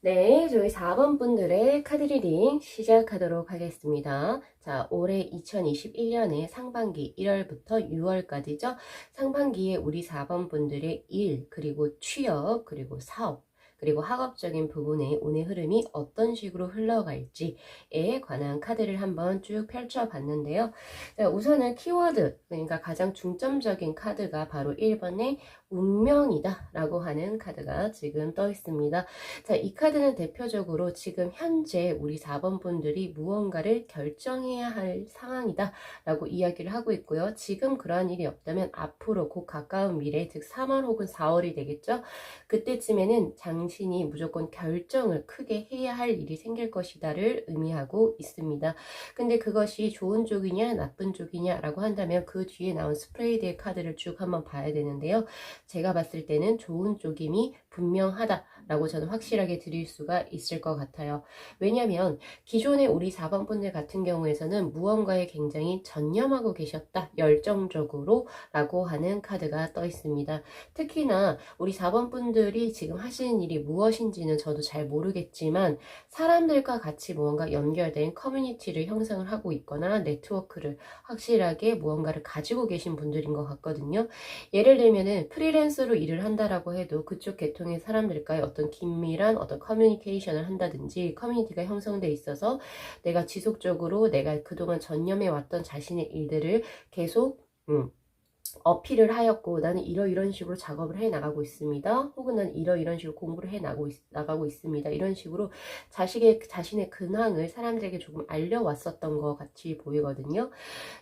Speaker 1: 네, 저희 4번 분들의 카드 리딩 시작하도록 하겠습니다. 자, 올해 2021년의 상반기 1월부터 6월까지죠. 상반기에 우리 4번 분들의 일, 그리고 취업, 그리고 사업, 그리고 학업적인 부분의 운의 흐름이 어떤 식으로 흘러갈지에 관한 카드를 한번 쭉 펼쳐봤는데요. 자, 우선은 키워드, 그러니까 가장 중점적인 카드가 바로 1번의 운명이다 라고 하는 카드가 지금 떠 있습니다. 자, 이 카드는 대표적으로 지금 현재 우리 4번 분들이 무언가를 결정해야 할 상황이다 라고 이야기를 하고 있고요. 지금 그러한 일이 없다면 앞으로 곧 가까운 미래, 즉 3월 혹은 4월이 되겠죠. 그때쯤에는 당신이 무조건 결정을 크게 해야 할 일이 생길 것이다를 의미하고 있습니다. 근데 그것이 좋은 쪽이냐 나쁜 쪽이냐 라고 한다면 그 뒤에 나온 스프레이드의 카드를 쭉 한번 봐야 되는데요. 제가 봤을 때는 좋은 쪽임이 분명하다라고 저는 확실하게 드릴 수가 있을 것 같아요. 왜냐하면 기존의 우리 4번 분들 같은 경우에서는 무언가에 굉장히 전념하고 계셨다, 열정적으로 라고 하는 카드가 떠 있습니다. 특히나 우리 4번 분들이 지금 하시는 일이 무엇인지는 저도 잘 모르겠지만 사람들과 같이 무언가 연결된 커뮤니티를 형성을 하고 있거나 네트워크를 확실하게 무언가를 가지고 계신 분들인 것 같거든요. 예를 들면은 프리랜서로 일을 한다라고 해도 그쪽 계통의 사람들과의 어떤 긴밀한 어떤 커뮤니케이션을 한다든지 커뮤니티가 형성돼 있어서 내가 지속적으로 내가 그동안 전념해 왔던 자신의 일들을 계속 어필을 하였고 나는 이런 식으로 작업을 해 나가고 있습니다. 혹은 나는 이런 식으로 공부를 해 나가고 있습니다. 이런 식으로 자신의 근황을 사람들에게 조금 알려왔었던 것 같이 보이거든요.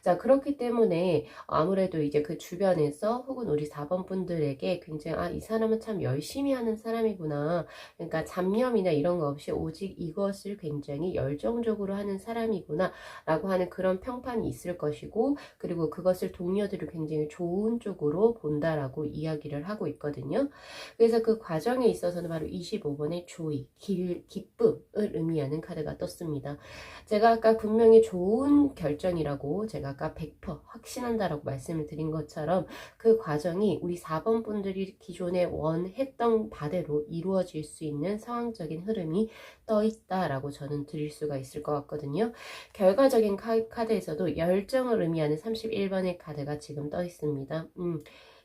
Speaker 1: 자, 그렇기 때문에 아무래도 이제 그 주변에서 혹은 우리 4번 분들에게 굉장히 이 사람은 참 열심히 하는 사람이구나. 그러니까 잡념이나 이런 거 없이 오직 이것을 굉장히 열정적으로 하는 사람이구나 라고 하는 그런 평판이 있을 것이고, 그리고 그것을 동료들이 굉장히 좋은 쪽으로 본다라고 이야기를 하고 있거든요. 그래서 그 과정에 있어서는 바로 25번의 조이, 기쁨을 의미하는 카드가 떴습니다. 제가 아까 분명히 좋은 결정이라고 제가 아까 100% 확신한다라고 말씀을 드린 것처럼 그 과정이 우리 4번 분들이 기존에 원했던 바대로 이루어질 수 있는 상황적인 흐름이 떠 있다라고 저는 드릴 수가 있을 것 같거든요. 결과적인 카드에서도 열정을 의미하는 31번의 카드가 지금 떠 있습니다.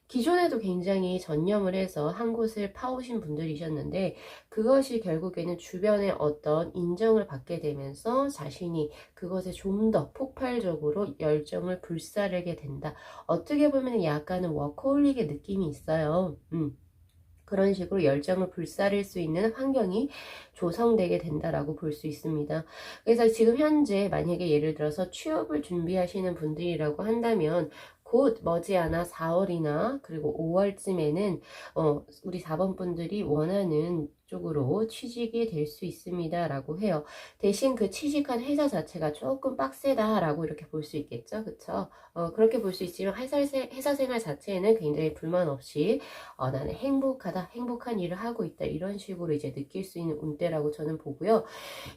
Speaker 1: 기존에도 굉장히 전념을 해서 한 곳을 파오신 분들이셨는데 그것이 결국에는 주변의 어떤 인정을 받게 되면서 자신이 그것에 좀 더 폭발적으로 열정을 불사르게 된다. 어떻게 보면 약간은 워커홀릭의 느낌이 있어요. 그런 식으로 열정을 불사를 수 있는 환경이 조성되게 된다라고 볼 수 있습니다. 그래서 지금 현재 만약에 예를 들어서 취업을 준비하시는 분들이라고 한다면 곧 머지않아 4월이나 그리고 5월쯤에는 우리 4번 분들이 원하는 쪽으로 취직이 될 수 있습니다 라고 해요. 대신 그 취직한 회사 자체가 조금 빡세다 라고 이렇게 볼 수 있겠죠. 그쵸? 그렇게 볼 수 있지만 회사 생활 자체에는 굉장히 불만 없이 나는 행복하다, 행복한 일을 하고 있다 이런 식으로 이제 느낄 수 있는 운대라고 저는 보고요.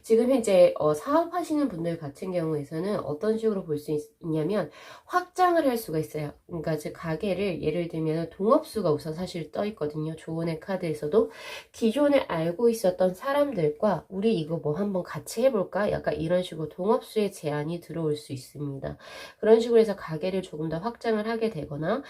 Speaker 1: 지금 현재 사업하시는 분들 같은 경우에서는 어떤 식으로 볼 수 있냐면 확장을 할 수가 있어요. 그러니까 즉 가게를 예를 들면 동업수가 우선 사실 떠 있거든요. 조언의 카드에서도 기존에 알고 있었던 사람들과 우리 이거 뭐 한번 같이 해볼까? 약간 이런 식으로 동업수의 제안이 들어올 수 있습니다. 그런 식으로 해서 가게를 조금 더 확장을 하게 되거나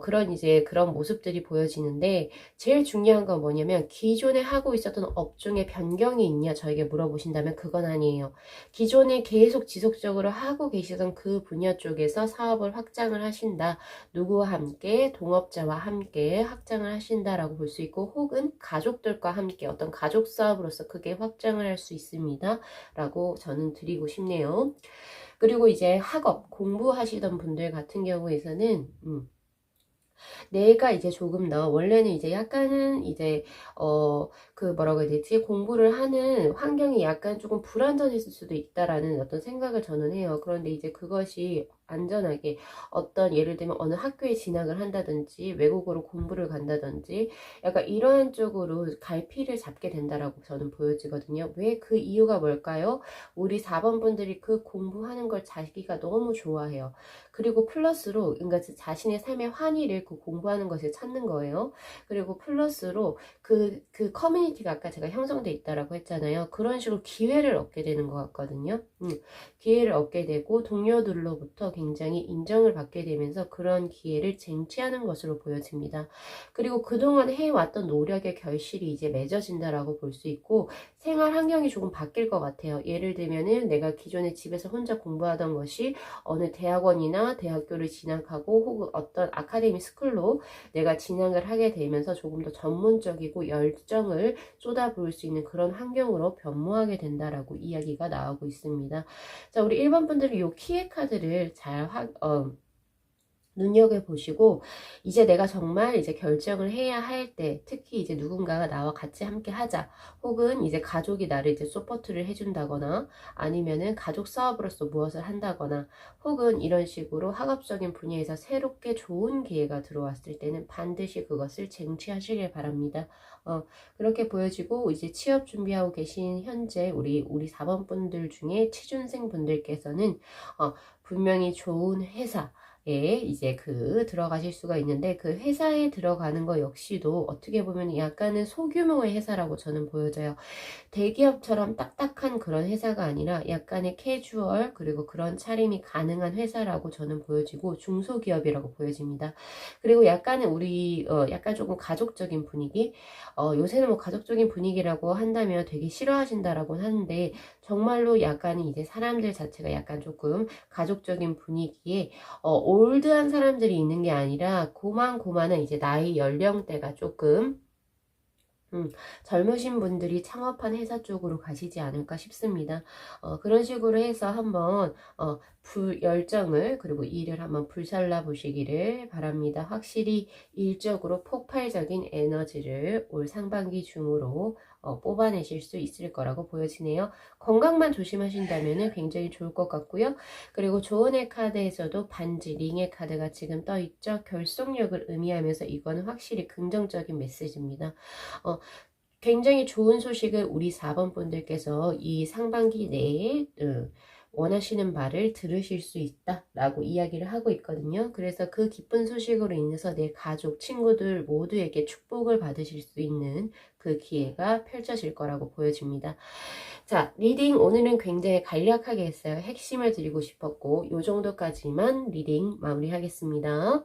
Speaker 1: 그런 모습들이 보여지는데 제일 중요한 건 뭐냐면 기존에 하고 있었던 업종의 변경이 있냐 저에게 물어보신다면 그건 아니에요. 기존에 계속 지속적으로 하고 계시던 그 분야 쪽에서 사업을 확장을 하신다. 누구와 함께 동업자와 함께 확장을 하신다라고 볼 수 있고 혹은 가족들과 함께 어떤 가족 사업으로서 크게 확장을 할 수 있습니다. 라고 저는 드리고 싶네요. 그리고 이제 학업 공부하시던 분들 같은 경우에서는 내가 이제 조금 더 원래는 이제 약간은 이제 뭐라고 해야 되지 공부를 하는 환경이 약간 조금 불안전했을 수도 있다라는 어떤 생각을 저는 해요. 그런데 이제 그것이 안전하게 어떤 예를 들면 어느 학교에 진학을 한다든지 외국어로 공부를 간다든지 약간 이러한 쪽으로 갈피를 잡게 된다라고 저는 보여지거든요. 왜 그 이유가 뭘까요? 우리 4번 분들이 그 공부하는 걸 자기가 너무 좋아해요. 그리고 플러스로 그러니까 자신의 삶의 환희를 그 공부하는 것에 찾는 거예요. 그리고 플러스로 그 커뮤니티가 아까 제가 형성돼 있다라고 했잖아요. 그런 식으로 기회를 얻게 되는 것 같거든요. 기회를 얻게 되고 동료들로부터 굉장히 인정을 받게 되면서 그런 기회를 쟁취하는 것으로 보여집니다. 그리고 그동안 해왔던 노력의 결실이 이제 맺어진다라고 볼 수 있고 생활 환경이 조금 바뀔 것 같아요. 예를 들면은 내가 기존에 집에서 혼자 공부하던 것이 어느 대학원이나 대학교를 진학하고 혹은 어떤 아카데미 스쿨로 내가 진학을 하게 되면서 조금 더 전문적이고 열정을 쏟아부을 수 있는 그런 환경으로 변모하게 된다라고 이야기가 나오고 있습니다. 자, 우리 1번 분들은 이 키의 카드를 잘 눈여겨보시고 이제 내가 정말 이제 결정을 해야 할 때 특히 이제 누군가가 나와 같이 함께 하자 혹은 이제 가족이 나를 이제 서포트를 해준다거나 아니면은 가족 사업으로서 무엇을 한다거나 혹은 이런 식으로 학업적인 분야에서 새롭게 좋은 기회가 들어왔을 때는 반드시 그것을 쟁취하시길 바랍니다. 그렇게 보여지고 이제 취업 준비하고 계신 현재 우리 4번 분들 중에 취준생 분들께서는 분명히 좋은 회사 이제 들어가실 수가 있는데 그 회사에 들어가는 거 역시도 어떻게 보면 약간은 소규모의 회사라고 저는 보여져요. 대기업처럼 딱딱한 그런 회사가 아니라 약간의 캐주얼 그리고 그런 차림이 가능한 회사라고 저는 보여지고 중소기업이라고 보여집니다. 그리고 약간은 약간 조금 가족적인 분위기 요새는 뭐 가족적인 분위기라고 한다면 되게 싫어하신다라고 하는데 정말로 약간은 이제 사람들 자체가 약간 조금 가족적인 분위기에 올드한 사람들이 있는 게 아니라 고만고만한 이제 나이 연령대가 조금 젊으신 분들이 창업한 회사 쪽으로 가시지 않을까 싶습니다. 그런 식으로 해서 한번 열정을 그리고 일을 한번 불살라 보시기를 바랍니다. 확실히 일적으로 폭발적인 에너지를 올 상반기 중으로 뽑아내실 수 있을 거라고 보여지네요. 건강만 조심하신다면 굉장히 좋을 것 같고요. 그리고 조언의 카드에서도 반지, 링의 카드가 지금 떠 있죠. 결속력을 의미하면서 이거는 확실히 긍정적인 메시지입니다. 어, 굉장히 좋은 소식을 우리 4번 분들께서 이 상반기 내에 원하시는 바를 들으실 수 있다라고 이야기를 하고 있거든요. 그래서 그 기쁜 소식으로 인해서 내 가족, 친구들 모두에게 축복을 받으실 수 있는 그 기회가 펼쳐질 거라고 보여집니다. 자, 리딩 오늘은 굉장히 간략하게 했어요. 핵심을 드리고 싶었고 요 정도까지만 리딩 마무리하겠습니다.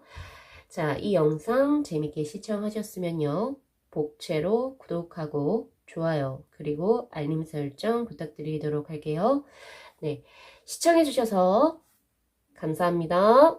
Speaker 1: 자, 이 영상 재밌게 시청하셨으면요. 복채로 구독하고 좋아요 그리고 알림 설정 부탁드리도록 할게요. 네, 시청해주셔서 감사합니다.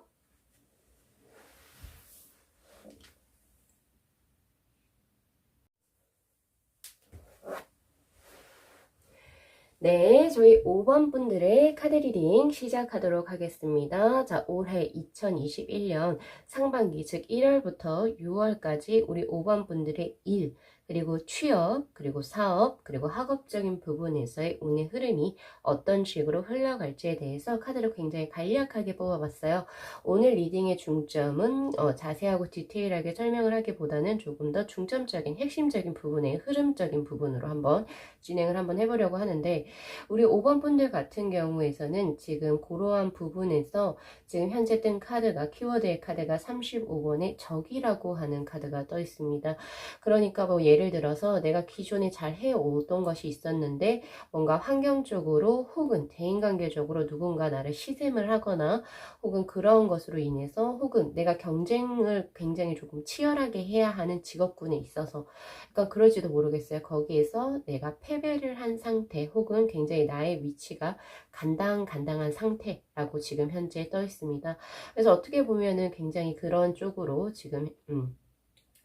Speaker 1: 네, 저희 5번 분들의 카드 리딩 시작하도록 하겠습니다. 자, 올해 2021년 상반기, 즉 1월부터 6월까지 우리 5번 분들의 일, 그리고 취업, 그리고 사업, 그리고 학업적인 부분에서의 운의 흐름이 어떤 식으로 흘러갈지에 대해서 카드를 굉장히 간략하게 뽑아봤어요. 오늘 리딩의 중점은 자세하고 디테일하게 설명을 하기보다는 조금 더 중점적인 핵심적인 부분의 흐름적인 부분으로 한번 진행을 한번 해보려고 하는데, 우리 5번 분들 같은 경우에서는 지금 그러한 부분에서 지금 현재 뜬 카드가 키워드의 카드가 35번의 적이라고 하는 카드가 떠 있습니다. 그러니까 뭐 예를 들어서 내가 기존에 잘 해오던 것이 있었는데 뭔가 환경적으로 혹은 대인관계적으로 누군가 나를 시샘을 하거나 혹은 그런 것으로 인해서 혹은 내가 경쟁을 굉장히 조금 치열하게 해야 하는 직업군에 있어서 그러니까 그럴지도 모르겠어요. 거기에서 내가 패배를 한 상태 혹은 굉장히 나의 위치가 간당간당한 상태라고 지금 현재 떠 있습니다. 그래서 어떻게 보면은 굉장히 그런 쪽으로 지금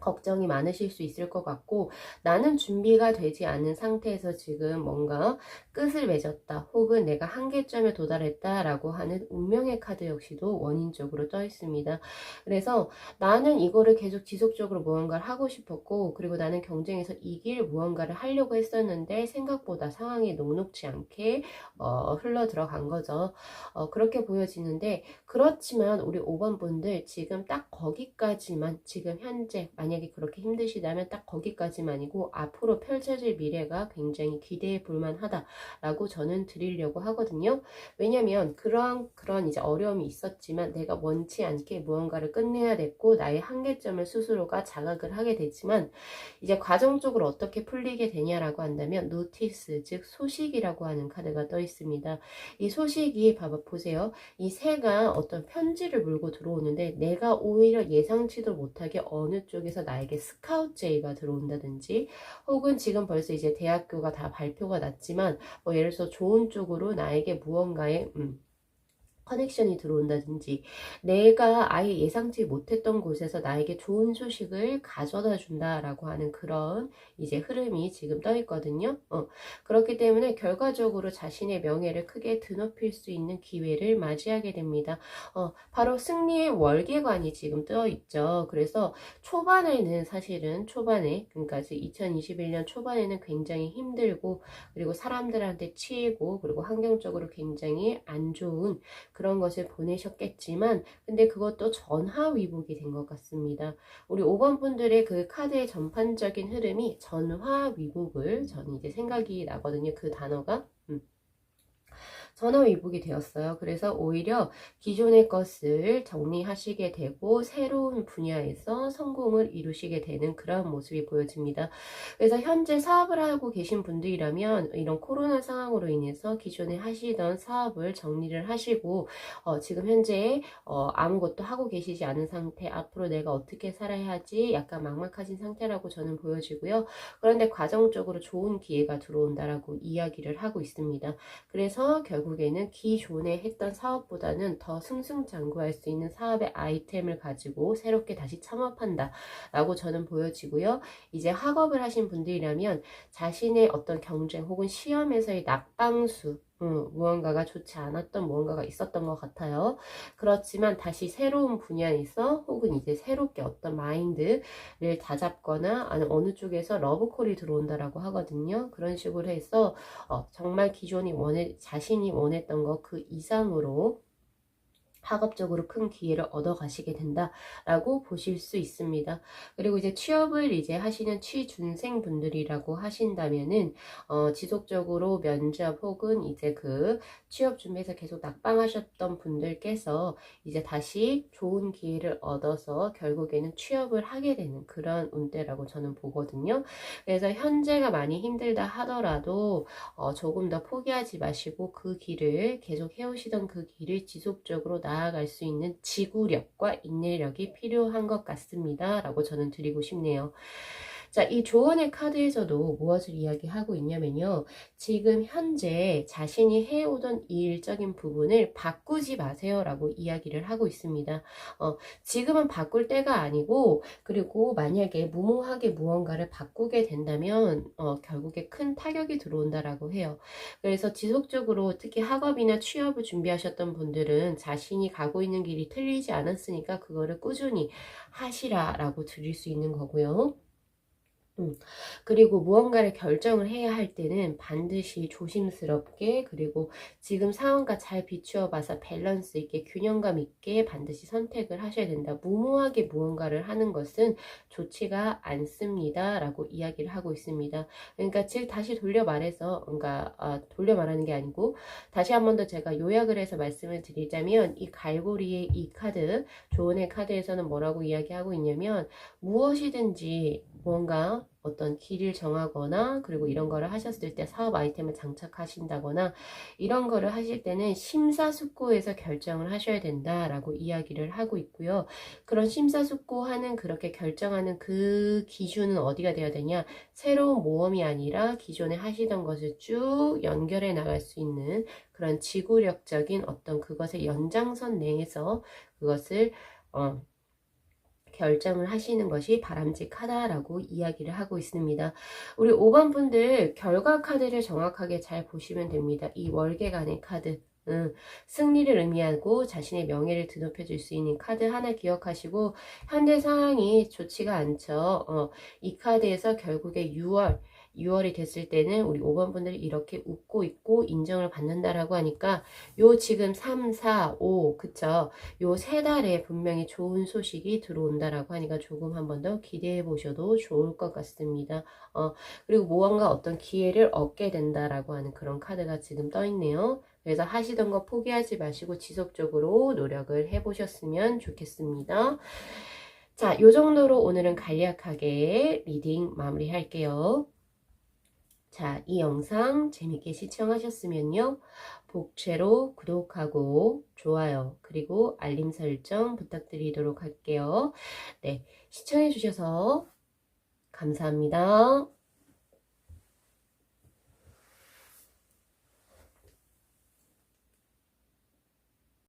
Speaker 1: 걱정이 많으실 수 있을 것 같고, 나는 준비가 되지 않은 상태에서 지금 뭔가 끝을 맺었다 혹은 내가 한계점에 도달했다라고 하는 운명의 카드 역시도 원인적으로 떠 있습니다. 그래서 나는 이거를 계속 지속적으로 무언가를 하고 싶었고, 그리고 나는 경쟁에서 이길 무언가를 하려고 했었는데 생각보다 상황이 녹록지 않게 흘러 들어간 거죠. 그렇게 보여지는데, 그렇지만 우리 5번 분들 지금 딱 거기까지만, 지금 현재 만약에 그렇게 힘드시다면 딱 거기까지만이고 앞으로 펼쳐질 미래가 굉장히 기대해 볼 만하다라고 저는 드리려고 하거든요. 왜냐면 그런 이제 어려움이 있었지만 내가 원치 않게 무언가를 끝내야 됐고 나의 한계점을 스스로가 자각을 하게 되지만 이제 과정적으로 어떻게 풀리게 되냐라고 한다면 노티스, 즉 소식이라고 하는 카드가 떠 있습니다. 이 소식이 보세요. 이 새가 어떤 편지를 물고 들어오는데 내가 오히려 예상치도 못하게 어느 쪽에서 나에게 스카우트 제의가 들어온다든지 혹은 지금 벌써 이제 대학교가 다 발표가 났지만 뭐 예를 들어서 좋은 쪽으로 나에게 무언가의 커넥션이 들어온다든지 내가 아예 예상치 못했던 곳에서 나에게 좋은 소식을 가져다 준다라고 하는 그런 이제 흐름이 지금 떠 있거든요. 그렇기 때문에 결과적으로 자신의 명예를 크게 드높일 수 있는 기회를 맞이하게 됩니다. 바로 승리의 월계관이 지금 떠 있죠. 그래서 초반에는 사실은 그러니까 2021년 초반에는 굉장히 힘들고 그리고 사람들한테 치이고 그리고 환경적으로 굉장히 안 좋은 그런 것을 보내셨겠지만 근데 그것도 전화위복이 된 것 같습니다. 우리 5번 분들의 그 카드의 전반적인 흐름이 전화위복을 저는 이제 생각이 나거든요. 그 단어가. 전화위복이 되었어요. 그래서 오히려 기존의 것을 정리하시게 되고 새로운 분야에서 성공을 이루시게 되는 그런 모습이 보여집니다. 그래서 현재 사업을 하고 계신 분들이라면 이런 코로나 상황으로 인해서 기존에 하시던 사업을 정리를 하시고 지금 현재 아무것도 하고 계시지 않은 상태, 앞으로 내가 어떻게 살아야 하지 약간 막막하신 상태라고 저는 보여지고요. 그런데 과정적으로 좋은 기회가 들어온다라고 이야기를 하고 있습니다. 그래서 결국에는 기존에 했던 사업보다는 더 승승장구할 수 있는 사업의 아이템을 가지고 새롭게 다시 창업한다 라고 저는 보여지고요. 이제 학업을 하신 분들이라면 자신의 어떤 경쟁 혹은 시험에서의 낙방수 무언가가 좋지 않았던 무언가가 있었던 것 같아요. 그렇지만 다시 새로운 분야에서 혹은 이제 새롭게 어떤 마인드를 다잡거나 아니면 어느 쪽에서 러브콜이 들어온다라고 하거든요. 그런 식으로 해서 정말 기존이 자신이 원했던 것 그 이상으로 학업적으로 큰 기회를 얻어 가시게 된다라고 보실 수 있습니다. 그리고 이제 취업을 이제 하시는 취준생 분들이라고 하신다면은 지속적으로 면접 혹은 이제 그 취업 준비해서 계속 낙방하셨던 분들께서 이제 다시 좋은 기회를 얻어서 결국에는 취업을 하게 되는 그런 운대라고 저는 보거든요. 그래서 현재가 많이 힘들다 하더라도 조금 더 포기하지 마시고 그 길을 계속 해오시던 그 길을 지속적으로 나아갈 수 있는 지구력과 인내력이 필요한 것 같습니다. 라고 저는 드리고 싶네요. 자, 이 조언의 카드에서도 무엇을 이야기하고 있냐면요. 지금 현재 자신이 해오던 일적인 부분을 바꾸지 마세요. 라고 이야기를 하고 있습니다. 지금은 바꿀 때가 아니고, 그리고 만약에 무모하게 무언가를 바꾸게 된다면, 결국에 큰 타격이 들어온다라고 해요. 그래서 지속적으로 특히 학업이나 취업을 준비하셨던 분들은 자신이 가고 있는 길이 틀리지 않았으니까 그거를 꾸준히 하시라라고 드릴 수 있는 거고요. 그리고 무언가를 결정을 해야 할 때는 반드시 조심스럽게 그리고 지금 상황과 잘 비추어 봐서 밸런스 있게 균형감 있게 반드시 선택을 하셔야 된다. 무모하게 무언가를 하는 것은 좋지가 않습니다. 라고 이야기를 하고 있습니다. 그러니까 즉 다시 돌려 말해서 돌려 말하는 게 아니고 다시 한 번 더 제가 요약을 해서 말씀을 드리자면 이 갈고리의 이 카드 조언의 카드에서는 뭐라고 이야기하고 있냐면 무엇이든지 뭔가 어떤 길을 정하거나 그리고 이런 거를 하셨을 때 사업 아이템을 장착하신다거나 이런 거를 하실 때는 심사숙고해서 결정을 하셔야 된다라고 이야기를 하고 있고요. 그런 심사숙고하는 그렇게 결정하는 그 기준은 어디가 되어야 되냐? 새로운 모험이 아니라 기존에 하시던 것을 쭉 연결해 나갈 수 있는 그런 지구력적인 어떤 그것의 연장선 내에서 그것을 결정을 하시는 것이 바람직하다라고 이야기를 하고 있습니다. 우리 5번 분들 결과 카드를 정확하게 잘 보시면 됩니다. 이 월계관의 카드. 승리를 의미하고 자신의 명예를 드높여 줄 수 있는 카드 하나 기억하시고 현재 상황이 좋지가 않죠. 이 카드에서 결국에 6월이 됐을 때는 우리 5번 분들이 이렇게 웃고 있고 인정을 받는다라고 하니까 요 지금 3, 4, 5 그쵸? 요 세 달에 분명히 좋은 소식이 들어온다라고 하니까 조금 한 번 더 기대해 보셔도 좋을 것 같습니다. 그리고 무언가 어떤 기회를 얻게 된다라고 하는 그런 카드가 지금 떠 있네요. 그래서 하시던 거 포기하지 마시고 지속적으로 노력을 해보셨으면 좋겠습니다. 자, 요 정도로 오늘은 간략하게 리딩 마무리할게요. 자, 이 영상 재밌게 시청하셨으면요. 복채로 구독하고 좋아요 그리고 알림 설정 부탁드리도록 할게요. 네, 시청해주셔서 감사합니다.